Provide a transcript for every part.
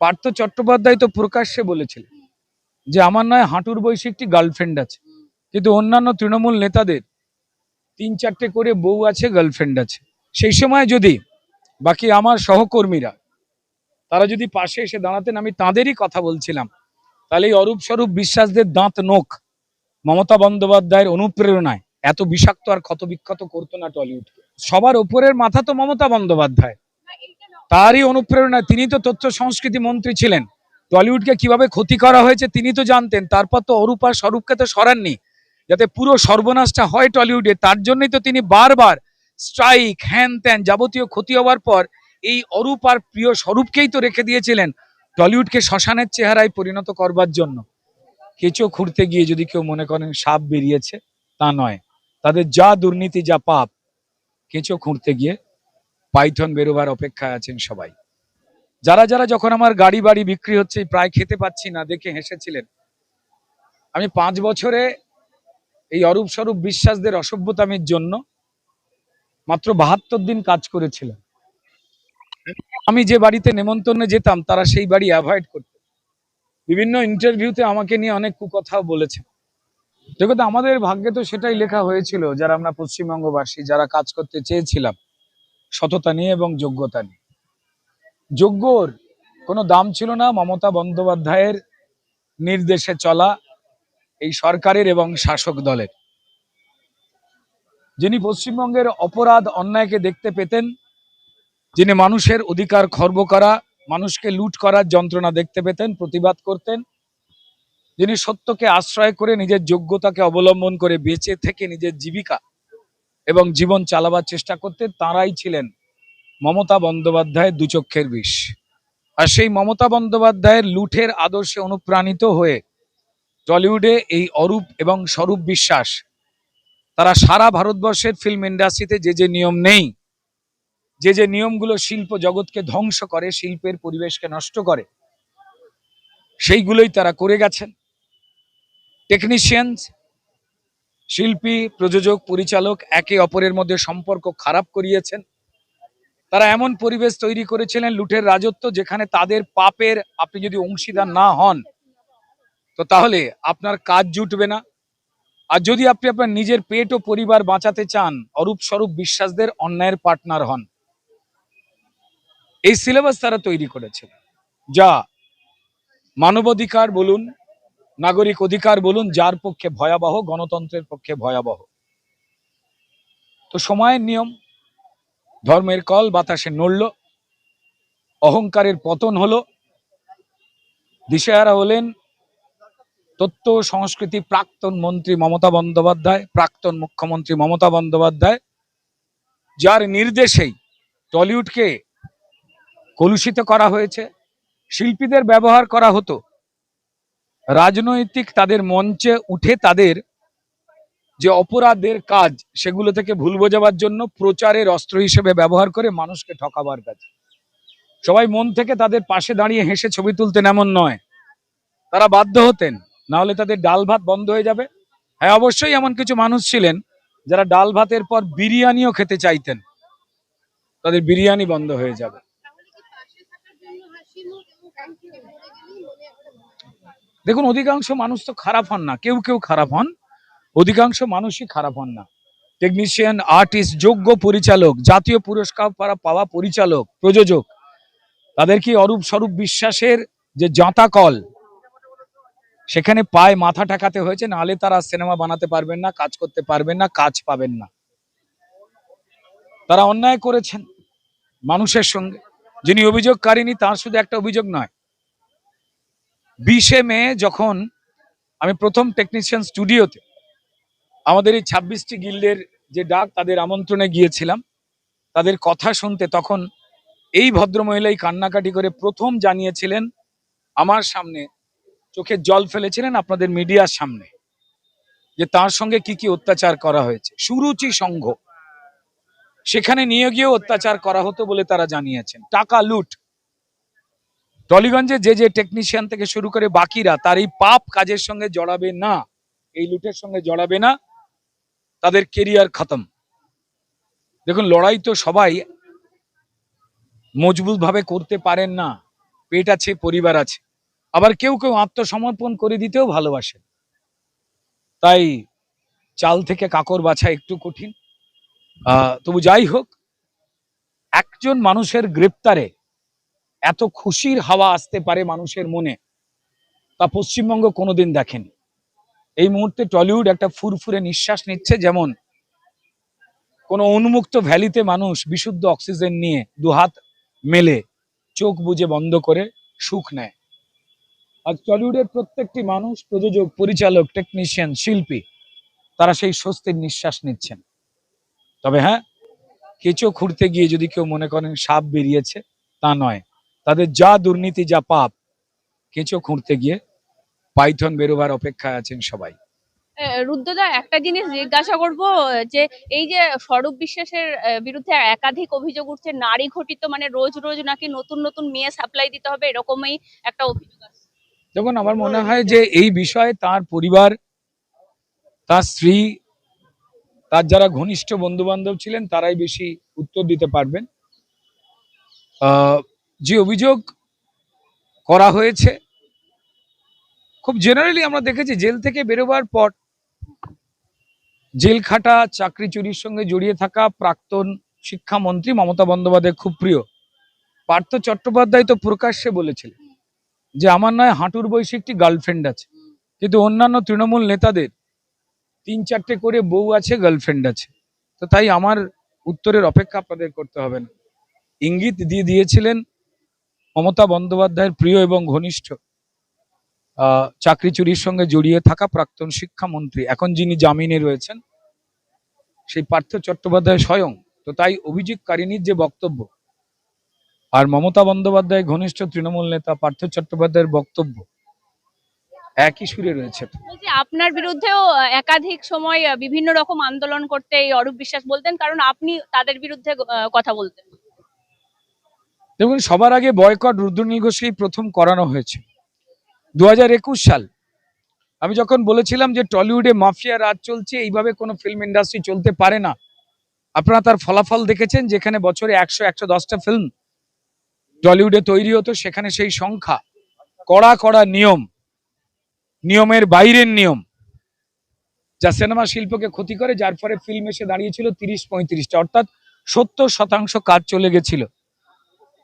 পার্থ চট্টোপাধ্যায় তো প্রকাশ্যে বলেছিলেন যে আমার নয় হাঁটুর বয়সী একটি গার্লফ্রেন্ড আছে, কিন্তু অন্যান্য তৃণমূল নেতাদের 3-4টে করে বউ আছে, গার্লফ্রেন্ড আছে। সেই সময় যদি বাকি আমার সহকর্মীরা তারা যদি পাশে এসে দাঁড়াতেন, আমি তাঁদেরই কথা বলছিলাম, তাহলে এই অরূপ স্বরূপ বিশ্বাসদের দাঁত নোখ মমতা বন্দ্যোপাধ্যায়ের অনুপ্রেরণায় এত বিষাক্ত আর ক্ষতবিক্ষত করতো না টলিউডকে। সবার ওপরের মাথা তো মমতা বন্দ্যোপাধ্যায়, তারই অনুপ্রেরণায়। তিনি তো তথ্য সংস্কৃতি মন্ত্রী ছিলেন, টলিউডকে কিভাবে ক্ষতি করা হয়েছে তিনি তো জানতেন। তারপর তো অরূপ আর স্বরূপকে তো সরাননি যাতে পুরো সর্বনাশটা হয় টলিউডে। তার জন্যই তো তিনি বারবার স্ট্রাইক হ্যান ত্যান যাবতীয় ক্ষতি হওয়ার পর এই অরূপ আর প্রিয় স্বরূপকেই তো রেখে দিয়েছিলেন টলিউডকে শ্মশানের চেহারায় পরিণত করবার জন্য। কেঁচো খুঁড়তে গিয়ে যদি কেউ মনে করেন সাপ বেরিয়েছে, তা নয়। তাদের যা দুর্নীতি, যা পাপ, কেঁচো খুঁড়তে গিয়ে পাইথন বেরোবার অপেক্ষায় আছেন সবাই। যারা যারা যখন আমার গাড়ি বাড়ি বিক্রি হচ্ছে, প্রায় খেতে পাচ্ছি না, দেখে হেসেছিলেন। আমি 5 বছরে এই অরূপ স্বরূপ বিশ্বাসদের অসভ্যতামির জন্য মাত্র 72 দিন কাজ করেছিলাম। আমি যে বাড়িতে নেমন্তন্নে যেতাম তারা সেই বাড়ি অ্যাভয়েড করত। বিভিন্ন ইন্টারভিউতে আমাকে নিয়ে অনেক কুকথাও বলেছে। দেখো, আমাদের ভাগ্যে তো সেটাই লেখা হয়েছিল, যারা আমরা পশ্চিমবঙ্গবাসী, যারা কাজ করতে চেয়েছিলাম সততা নিয়ে এবং যোগ্যতা নিয়ে। যোগ্যর কোনো দাম ছিল না মমতা বন্দ্যোপাধ্যায়ের নির্দেশে চলা এই সরকারের এবং শাসক দলের। যিনি পশ্চিমবঙ্গের অপরাধ অন্যায়কে দেখতে পেতেন, যিনি মানুষের অধিকার খর্ব করা, মানুষকে লুট করার যন্ত্রণা দেখতে পেতেন, প্রতিবাদ করতেন, যিনি সত্যকে আশ্রয় করে নিজের যোগ্যতাকে অবলম্বন করে বেঁচে থেকে নিজের জীবিকা এবং জীবন চালাবার চেষ্টা করতেন, তাঁরাই ছিলেন মমতা বন্দ্যোপাধ্যায়ের দুচক্ষের বিষ। আর সেই মমতা বন্দ্যোপাধ্যায়ের লুঠের আদর্শে অনুপ্রাণিত হয়ে টলিউডে এই অরূপ এবং স্বরূপ বিশ্বাস তারা সারা ভারতবর্ষের ফিল্ম ইন্ডাস্ট্রিতে যে যে নিয়ম নেই, যে যে নিয়মগুলো শিল্প জগৎকে ধ্বংস করে, শিল্পের পরিবেশকে নষ্ট করে, সেইগুলোই তারা করে গেছেন। টেকনিশিয়ানস, শিল্পী, প্রযোজক, পরিচালক একে অপরের মধ্যে সম্পর্ক খারাপ করিয়েছেন। তারা এমন পরিবেশ তৈরি করেছিলেন লুটের রাজত্ব, যেখানে তাদের পাপের আপনি যদি অংশীদার না হন তো তাহলে আপনার কাজ জুটবে না। আর যদি আপনি আপনার নিজের পেট ও পরিবার বাঁচাতে চান, অরূপ স্বরূপ বিশ্বাসদের অন্যায়ের পার্টনার হন। এই সিলেবাস তারা তৈরি করেছিল, যা মানবাধিকার বলুন, নাগরিক অধিকার বলুন, যার পক্ষে ভয়াবহ, গণতন্ত্রের পক্ষে ভয়াবহ। তো সময়ের নিয়ম, ধর্মের কল বাতাসে নড়ল, অহংকারের পতন হলো, দিশেহারা হলেন তথ্য সংস্কৃতি প্রাক্তন মন্ত্রী মমতা বন্দ্যোপাধ্যায়, প্রাক্তন মুখ্যমন্ত্রী মমতা বন্দ্যোপাধ্যায়, যার নির্দেশেই টলিউডকে কলুষিত করা হয়েছে। শিল্পীদের ব্যবহার করা হতো রাজনৈতিক তাদের মঞ্চে উঠে তাদের যে অপরাধের কাজ সেগুলো থেকে ভুল বোঝাবার জন্য, প্রচারের অস্ত্র হিসেবে ব্যবহার করে মানুষকে ঠকাবার কাজে। সবাই মন থেকে তাদের পাশে দাঁড়িয়ে হেসে ছবি তুলতেন এমন নয়, তারা বাধ্য হতেন, না হলে তাদের ডাল ভাত বন্ধ হয়ে যাবে। হ্যাঁ, অবশ্যই এমন কিছু মানুষ ছিলেন যারা ডাল ভাতের পর বিরিয়ানিও খেতে চাইতেন, তাদের বিরিয়ানি বন্ধ হয়ে যাবে। দেখুন, অধিকাংশ মানুষ তো খারাপ হন না, কেউ কেউ খারাপ হন, অধিকাংশ মানুষই খারাপ হন না। টেকনিশিয়ান, আর্টিস্ট, যোগ্য পরিচালক, জাতীয় পুরস্কার পাওয়া পরিচালক, প্রযোজক, তাদের কি অরূপ স্বরূপ বিশ্বাসের যে জাঁতা কল সেখানে পায়ে মাথা ঠেকাতে হয়েছে, নাহলে তারা সিনেমা বানাতে পারবেন না, কাজ করতে পারবেন না, কাজ পাবেন না। তারা অন্যায় করেছেন মানুষের সঙ্গে। যিনি অভিযোগকারিনী তার শুধু একটা অভিযোগ নয়। 20শে মে যখন আমি প্রথম টেকনিশিয়ান স্টুডিওতে আমাদের এই 26টি গিল্ডের যে ডাক, তাদের আমন্ত্রণে গিয়েছিলাম তাদের কথা শুনতে, তখন এই ভদ্রমহিলাই কান্নাকাটি করে প্রথম জানিয়েছিলেন আমার সামনে, চোখের জল ফেলেছিলেন আপনাদের মিডিয়ার সামনে, যে তার সঙ্গে কি কি অত্যাচার করা হয়েছে। সুরুচি সংঘ, সেখানে নিয়ে গিয়েও অত্যাচার করা হতো বলে তারা জানিয়েছেন। টাকা লুট, টলিগঞ্জে যে যে টেকনিশিয়ান থেকে শুরু করে বাকিরা তার এই পাপ কাজের সঙ্গে জড়াবে না, এই লুটের সঙ্গে জড়াবে না, তাদের কেরিয়ার খতম। দেখুন, লড়াই তো সবাই মজবুত ভাবে করতে পারেন না। পেট আছে, পরিবার আছে। আবার কেউ কেউ আত্মসমর্পণ করে দিতেও ভালোবাসে। তাই চাল থেকে কাকর বাছা একটু কঠিন। তবু যাই হোক, একজন মানুষের গ্রেপ্তারে এত খুশির হাওয়া আসতে পারে মানুষের মনে, তা পশ্চিমবঙ্গ কোনোদিন দেখেনি। এই মুহূর্তে টলিউড একটা ফুরফুরে নিঃশ্বাস নিচ্ছে, যেমন কোনো উন্মুক্ত ভ্যালিতে মানুষ বিশুদ্ধ অক্সিজেন নিয়ে দুহাত মেলে চোখ বুজে বন্ধ করে সুখ নেয়। আজ টলিউডের প্রত্যেকটি মানুষ, প্রযোজক, পরিচালক, টেকনিশিয়ান, শিল্পী, তারা সেই স্বস্তির নিঃশ্বাস নিচ্ছেন। তবে হ্যাঁ, কেঁচো খুঁড়তে গিয়ে যদি কেউ মনে করেন সাপ বেরিয়েছে, তা নয়। তাদের যা দুর্নীতি, যা পাপ, কেঁচো খুঁড়তে গিয়ে পাইথন বেরোবার অপেক্ষায় আছেন সবাই। রুদ্রদা, একটা জিনিস জিজ্ঞাসা করব, যে এই যে স্বরূপ বিশ্বাসের বিরুদ্ধে একাধিক অভিযোগ উঠছে নারী ঘটিত, মানে রোজ রোজ নাকি নতুন নতুন মেয়ে সাপ্লাই দিতে হবে, এরকমই একটা অভিযোগ আছে। দেখুন, আমার মনে হয় যে এই বিষয়ে তার পরিবার, তার স্ত্রী, তার যারা ঘনিষ্ঠ বন্ধু বান্ধব ছিলেন তারাই বেশি উত্তর দিতে পারবেন। যে অভিযোগ করা হয়েছে, খুব জেনারেলি আমরা দেখেছি জেল থেকে বেরোবার পর জেল খাটা, চাকরি চুরির সঙ্গে জড়িয়ে থাকা প্রাক্তন শিক্ষামন্ত্রী মমতা বন্দ্যোপাধ্যায় খুব প্রিয় পার্থ চট্টোপাধ্যায় তো প্রকাশ্যে বলেছিলেন যে আমার নয় হাঁটুর বয়সী একটি গার্লফ্রেন্ড আছে, কিন্তু অন্যান্য তৃণমূল নেতাদের 3-4টে করে বউ আছে, গার্লফ্রেন্ড আছে। তো তাই আমার উত্তরের অপেক্ষা আপনাদের করতে হবে না। ইঙ্গিত দিয়ে দিয়েছিলেন মমতা বন্দ্যোপাধ্যায়ের প্রিয় এবং ঘনিষ্ঠ চাকরি চুরির সঙ্গে জড়িয়ে থাকা প্রাক্তন শিক্ষামন্ত্রী, এখন যিনি জামিনে রয়েছেন, সেই পার্থ চট্টোপাধ্যায় স্বয়ং। তো তাই অভিযোগকারিনীর যে বক্তব্য আর মমতা বন্দ্যোপাধ্যায় ঘনিষ্ঠ তৃণমূল নেতা পার্থ চট্টোপাধ্যায়ের বক্তব্য একই সুরে রয়েছে। বলছি, আপনার বিরুদ্ধেও একাধিক সময় বিভিন্ন রকম আন্দোলন করতে এই অরূপ বিশ্বাস বলতেন, কারণ আপনি তাদের বিরুদ্ধে কথা বলতেন। দেখুন, সবার আগে বয়কট রুদ্রনীল ঘোষকেই প্রথম করানো হয়েছে 2021 সাল। আমি যখন বলেছিলাম যে টলিউডে মাফিয়া রাজ চলছে, এইভাবে কোনো ফিল্ম ইন্ডাস্ট্রি চলতে পারে না, আপনারা তার ফলাফল দেখেছেন। যেখানে বছরে 100-110টা ফিল্ম টলিউডে তৈরি হতো, সেখানে সেই সংখ্যা, কড়া কড়া নিয়ম, নিয়মের বাইরের নিয়ম, যা সিনেমা শিল্পকে ক্ষতি করে, যার ফলে ফিল্ম এসে দাঁড়িয়েছিল 30-35টা, অর্থাৎ 70% কাজ চলে গেছিল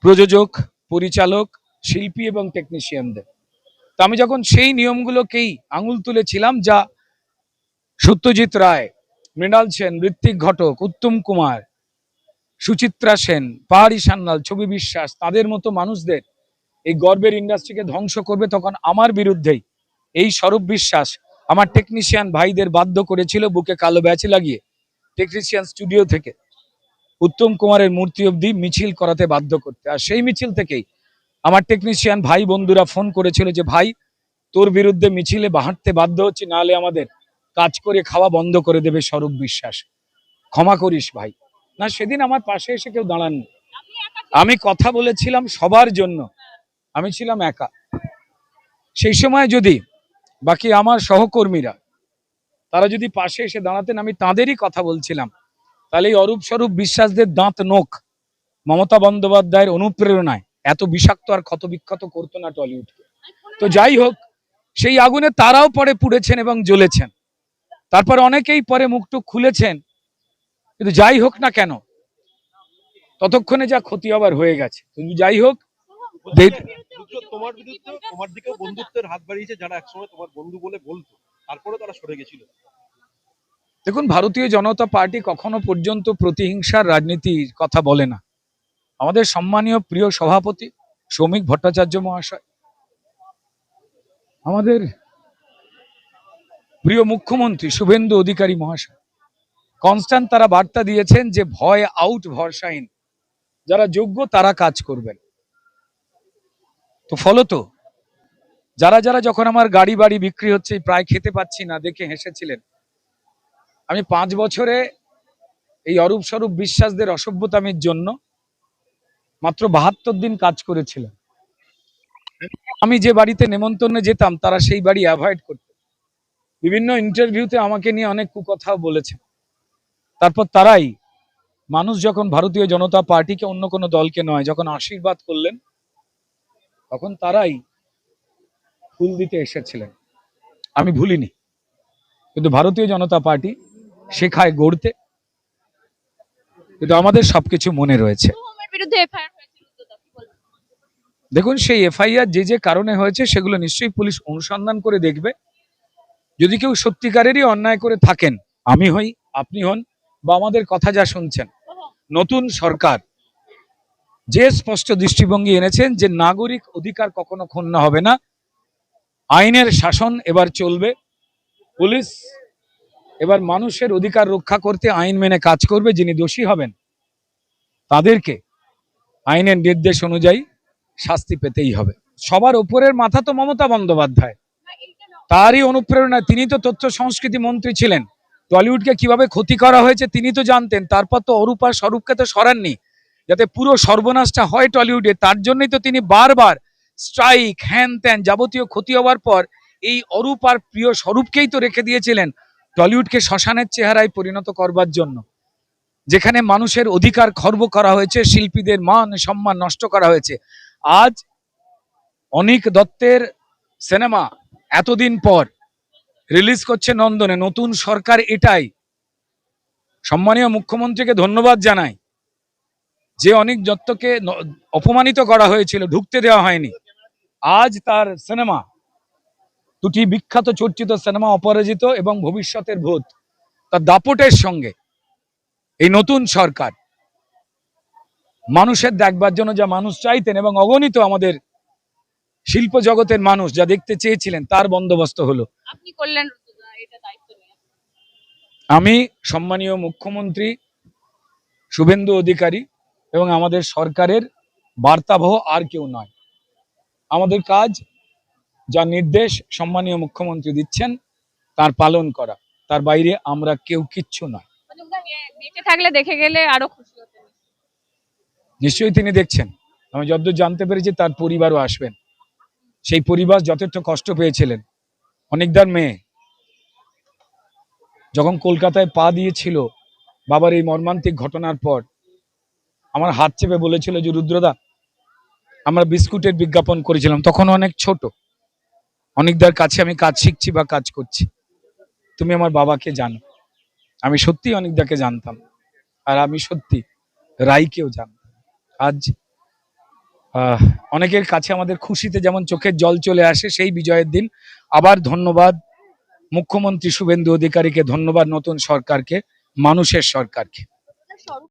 প্রযোজক, পরিচালক, শিল্পী এবং টেকনিশিয়ানদের। তো আমি যখন সেই নিয়মগুলোকেই আঙুল তুলেছিলাম, যা সত্যজিৎ রায়, মৃণাল সেন, ঋত্বিক ঘটক, উত্তম কুমার, সুচিত্রা সেন, পাহাড়ি সান্যাল, ছবি বিশ্বাস, তাদের মতো মানুষদের এই গর্বের ইন্ডাস্ট্রিকে ধ্বংস করবে, তখন আমার বিরুদ্ধেই এই স্বরূপ বিশ্বাস আমার টেকনিশিয়ান ভাইদের বাধ্য করেছিল বুকে কালো ব্যাচ লাগিয়ে টেকনিশিয়ান স্টুডিও থেকে উত্তম কুমারের মূর্তি অবধি মিছিল করাতে বাধ্য করতে। আর সেই মিছিল থেকেই আমার টেকনিশিয়ান ভাই বন্ধুরা ফোন করেছিল যে ভাই, তোর বিরুদ্ধে মিছিলে হাঁটতে বাধ্য হচ্ছি, নাহলে আমাদের কাজ করে খাওয়া বন্ধ করে দেবে স্বরূপ বিশ্বাস, ক্ষমা করিস ভাই। না, সেদিন আমার পাশে এসে কেউ দাঁড়াননি। আমি কথা বলেছিলাম সবার জন্য, আমি ছিলাম একা। সেই সময় যদি বাকি আমার সহকর্মীরা, তারা যদি পাশে এসে দাঁড়াতেন, আমি তাঁদেরই কথা বলছিলাম, তাহলে এই অরূপ স্বরূপ বিশ্বাসদের দাঁত নোখ মমতা বন্দ্যোপাধ্যায়ের অনুপ্রেরণায় এত বিষাক্ত আর ক্ষত বিক্ষত করতো না টলিউডকে। তো যাই হোক, সেই আগুনে তারাও পরে পুড়েছেন এবং জ্বলেছেন, তারপর অনেকেই পরে মুখটুক খুলেছেন। কিন্তু যাই হোক না কেন, ততক্ষণে যা ক্ষতি হবার হয়ে গেছে। কিন্তু যাই হোক, তোমার বিরুদ্ধে তোমার দিকেও বন্ধুত্বের হাত বাড়িয়েছে যারা একসময় তোমার বন্ধু বলে বলতো, তারপরে তারা সরে গেছিল। দেখুন, ভারতীয় জনতা পার্টি কখনো পর্যন্ত প্রতিহিংসার রাজনীতির কথা বলে না। আমাদের সম্মানীয় প্রিয় সভাপতি শ্রমিক ভট্টাচার্য মহাশয়, আমাদের প্রিয় মুখ্যমন্ত্রী শুভেন্দু অধিকারী মহাশয়, কনস্ট্যান্ট তারা বার্তা দিয়েছেন যে ভয় আউট, ভরসাহীন, যারা যোগ্য তারা কাজ করবেন। তো ফলত যারা যারা যখন আমার গাড়ি বাড়ি বিক্রি হচ্ছে, প্রায় খেতে পাচ্ছি না দেখে হেসেছিলেন, আমি 5 বছরে এই অরূপ স্বরূপ বিশ্বাসদের অসভ্যতামির জন্য মাত্র 72 দিন কাজ করেছিলাম। আমি যে বাড়িতে নেমন্তন্নে যেতাম, তারা সেই বাড়ি অ্যাভয়েড করত। বিভিন্ন ইন্টারভিউতে আমাকে নিয়ে অনেক কুকথাও বলেছে। তারপর তারাই, মানুষ যখন ভারতীয় জনতা পার্টিকে, অন্য কোনো দলকে নয়, যখন আশীর্বাদ করলেন, তখন তারাই ফুল দিতে এসেছিলেন, আমি ভুলিনি। কিন্তু ভারতীয় জনতা পার্টি শেখায় গড়তে, কিন্তু আমাদের সবকিছু মনে রয়েছে। সোহমের বিরুদ্ধে এফআইআর হয়েছে রুদ্রদা, কি বলবেন? দেখুন, সেই এফআইআর যে যে কারণে হয়েছে সেগুলো নিশ্চয়ই পুলিশ অনুসন্ধান করে দেখবে। যদি কেউ সত্যিকারেরই অন্যায় করে থাকেন, আমি হই, আপনি হন, বা আমাদের কথা যা শুনছেন, নতুন সরকার যে স্পষ্ট দৃষ্টিভঙ্গি এনেছেন যে নাগরিক অধিকার কখনো ক্ষুণ্ণ হবে না, আইনের শাসন এবার চলবে, পুলিশ এবার মানুষের অধিকার রক্ষা করতে আইন মেনে কাজ করবে। যিনি দোষী হবেন তাদেরকে আইনের নির্দেশ অনুযায়ী শাস্তি পেতেই হবে। সবার উপরের মাথা তো মমতা বন্দ্যোপাধ্যায়, তারই অনুপ্রেরণায় তিনি তো তথ্য সংস্কৃতি মন্ত্রী ছিলেন। টলিউডকে কিভাবে ক্ষতি করা হয়েছে তিনি তো জানতেন। তারপর তো অরূপ আর স্বরূপকে তো সরাননি, যাতে পুরো সর্বনাশটা হয় টলিউডে। তার জন্যই তো তিনি বারবার স্ট্রাইক, হ্যান ত্যান যাবতীয় ক্ষতি হওয়ার পর এই অরূপ আর প্রিয় স্বরূপকেই তো রেখে দিয়েছিলেন টলিউডকে শ্মশানের চেহারায় পরিণত করবার জন্য, যেখানে মানুষের অধিকার খর্ব করা হয়েছে, শিল্পীদের মান সম্মান নষ্ট করা হয়েছে। আজ অনিক দত্তের সিনেমা এতদিন পর রিলিজ করছে নন্দনে নতুন সরকার। এটাই সম্মানীয় মুখ্যমন্ত্রীকে ধন্যবাদ জানাই যে অনিক দত্তকে অপমানিত করা হয়েছিল, ঢুকতে দেওয়া হয়নি। আজ তার সিনেমা, দুটি বিখ্যাত চর্চিত সিনেমা অপরাজিত এবং ভবিষ্যতের ভূত, তার দাপটের সঙ্গে এই নতুন সরকার মানুষের দেখবার জন্য যা মানুষ চাইতেন এবং অগণিত আমাদের শিল্প জগতের মানুষ যা দেখতে চেয়েছিলেন তার বন্দোবস্ত হলো। আপনি করলেন রুদ্রদা এটা দায়িত্ব নিয়ে। আমি সম্মানীয় মুখ্যমন্ত্রী শুভেন্দু অধিকারী এবং আমাদের সরকারের বার্তাবহ আর কেউ নয়। আমাদের কাজ, যা নির্দেশ সম্মানীয় মুখ্যমন্ত্রী দিচ্ছেন তার পালন করা, তার বাইরে আমরা কেউ কিচ্ছু নয়। মানে উনি বেঁচে থাকলে দেখে গেলে আরো খুশি হতেন। নিশ্চয়ই তিনি দেখছেন। আমি যতদূর জানতে পেরেছি তার পরিবারও আসবেন। সেই পরিবার যথেষ্ট কষ্ট পেয়েছিলেন। অনিকদার মেয়ে যখন কলকাতায় পা দিয়েছিল বাবার এই মর্মান্তিক ঘটনার পর, আমার হাত চেপে বলেছিল যে রুদ্রদা, আমরা বিস্কুটের বিজ্ঞাপন করেছিলাম, তখন অনেক ছোট, অনিকদার কাছে আমি কাজ শিখছি বা কাজ করছি, তুমি আমার বাবাকে জানো। আমি সত্যি অনিকদাকে জানতাম, আর আমি সত্যি রাইকেও জানতাম। আজ অনেকের কাছে আমাদের খুশিতে যেমন চোখের জল চলে আসে, সেই বিজয়ের দিন। আবার ধন্যবাদ মুখ্যমন্ত্রী শুভেন্দু অধিকারীকে, ধন্যবাদ নতুন সরকারকে, মানুষের সরকারকে।